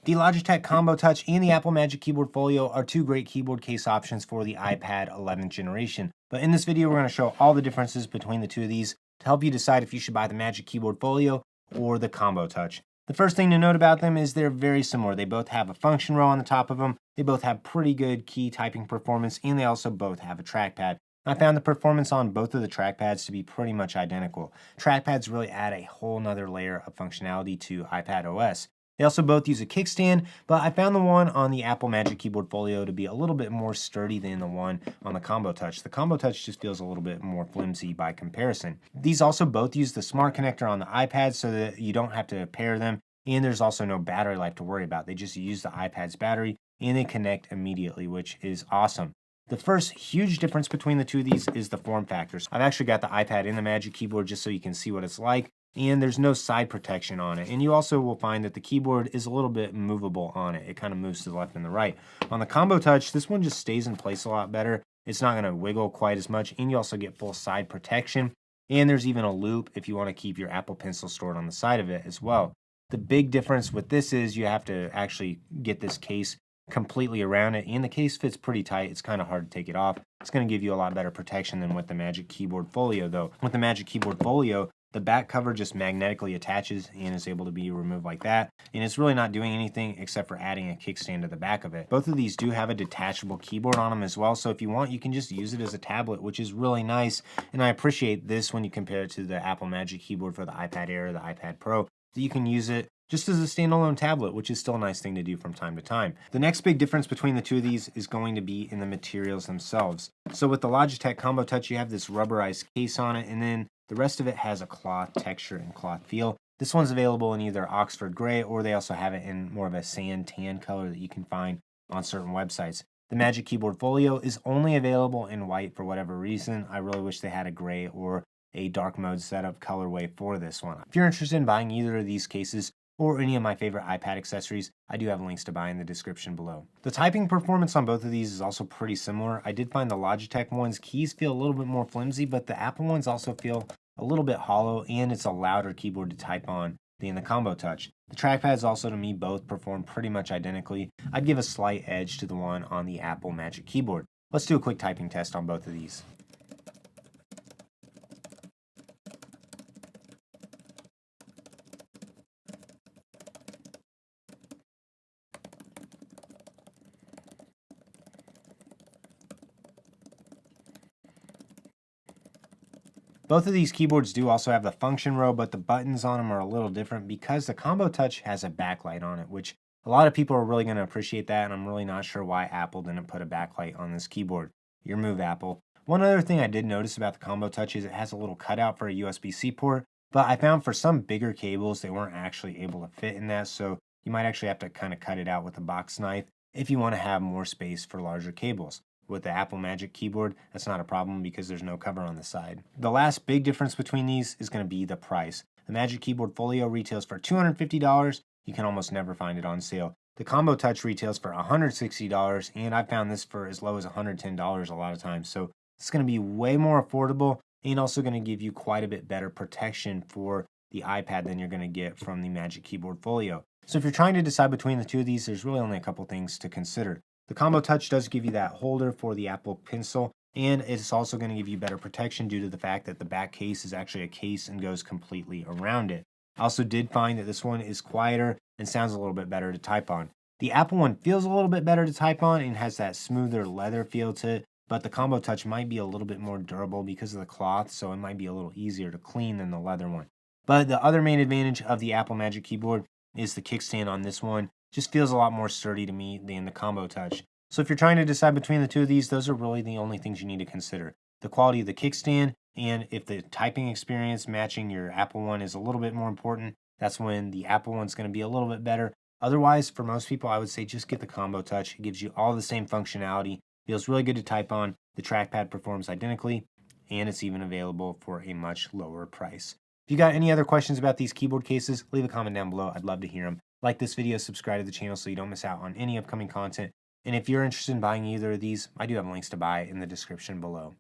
The Logitech Combo Touch and the Apple Magic Keyboard Folio are two great keyboard case options for the iPad 11th generation. But in this video, we're going to show all the differences between the two of these to help you decide if you should buy the Magic Keyboard Folio or the Combo Touch. The first thing to note about them is they're very similar. They both have a function row on the top of them. They both have pretty good key typing performance, and they also both have a trackpad. I found the performance on both of the trackpads to be pretty much identical. Trackpads really add a whole nother layer of functionality to iPad OS. They also both use a kickstand, but I found the one on the Apple Magic Keyboard Folio to be a little bit more sturdy than the one on the Combo Touch. The Combo Touch just feels a little bit more flimsy by comparison. These also both use the smart connector on the iPad so that you don't have to pair them, and there's also no battery life to worry about. They just use the iPad's battery and they connect immediately, which is awesome. The first huge difference between the two of these is the form factors. I've actually got the iPad in the Magic Keyboard just so you can see what it's like. And there's no side protection on it. And you also will find that the keyboard is a little bit movable on it. It kind of moves to the left and the right. On the Combo Touch, this one just stays in place a lot better. It's not going to wiggle quite as much, and you also get full side protection. And there's even a loop if you want to keep your Apple Pencil stored on the side of it as well. The big difference with this is you have to actually get this case completely around it, and the case fits pretty tight. It's kind of hard to take it off. It's going to give you a lot better protection than with the Magic Keyboard Folio, though. With the Magic Keyboard Folio, the back cover just magnetically attaches and is able to be removed like that. And it's really not doing anything except for adding a kickstand to the back of it. Both of these do have a detachable keyboard on them as well. So if you want, you can just use it as a tablet, which is really nice. And I appreciate this when you compare it to the Apple Magic Keyboard for the iPad Air or the iPad Pro, that you can use it just as a standalone tablet, which is still a nice thing to do from time to time. The next big difference between the two of these is going to be in the materials themselves. So with the Logitech Combo Touch, you have this rubberized case on it, and then the rest of it has a cloth texture and cloth feel. This one's available in either Oxford Gray, or they also have it in more of a sand tan color that you can find on certain websites. The Magic Keyboard Folio is only available in white for whatever reason. I really wish they had a gray or a dark mode setup colorway for this one. If you're interested in buying either of these cases, or any of my favorite iPad accessories, I do have links to buy in the description below. The typing performance on both of these is also pretty similar. I did find the Logitech ones keys feel a little bit more flimsy, but the Apple ones also feel a little bit hollow, and it's a louder keyboard to type on than the Combo Touch. The trackpads also, to me, both perform pretty much identically. I'd give a slight edge to the one on the Apple Magic Keyboard. Let's do a quick typing test on both of these. Both of these keyboards do also have the function row, but the buttons on them are a little different because the Combo Touch has a backlight on it, which a lot of people are really going to appreciate that, and I'm really not sure why Apple didn't put a backlight on this keyboard. Your move, Apple. One other thing I did notice about the Combo Touch is it has a little cutout for a USB-C port, but I found for some bigger cables, they weren't actually able to fit in that, so you might actually have to kind of cut it out with a box knife if you want to have more space for larger cables. With the Apple Magic Keyboard, that's not a problem because there's no cover on the side. The last big difference between these is going to be the price. The Magic Keyboard Folio retails for $250. You can almost never find it on sale. The Combo Touch retails for $160, and I found this for as low as $110 a lot of times. So it's going to be way more affordable and also going to give you quite a bit better protection for the iPad than you're going to get from the Magic Keyboard Folio. So if you're trying to decide between the two of these, there's really only a couple things to consider. The Combo Touch does give you that holder for the Apple Pencil, and it's also going to give you better protection due to the fact that the back case is actually a case and goes completely around it. I also did find that this one is quieter and sounds a little bit better to type on. The Apple one feels a little bit better to type on and has that smoother leather feel to it, but the Combo Touch might be a little bit more durable because of the cloth, so it might be a little easier to clean than the leather one. But the other main advantage of the Apple Magic Keyboard is the kickstand on this one. Just feels a lot more sturdy to me than the Combo Touch. So if you're trying to decide between the two of these, those are really the only things you need to consider. The quality of the kickstand, and if the typing experience matching your Apple one is a little bit more important, that's when the Apple one's going to be a little bit better. Otherwise, for most people, I would say just get the Combo Touch. It gives you all the same functionality, feels really good to type on, the trackpad performs identically, and it's even available for a much lower price. If you got any other questions about these keyboard cases, leave a comment down below. I'd love to hear them. Like this video, subscribe to the channel so you don't miss out on any upcoming content. And if you're interested in buying either of these, I do have links to buy in the description below.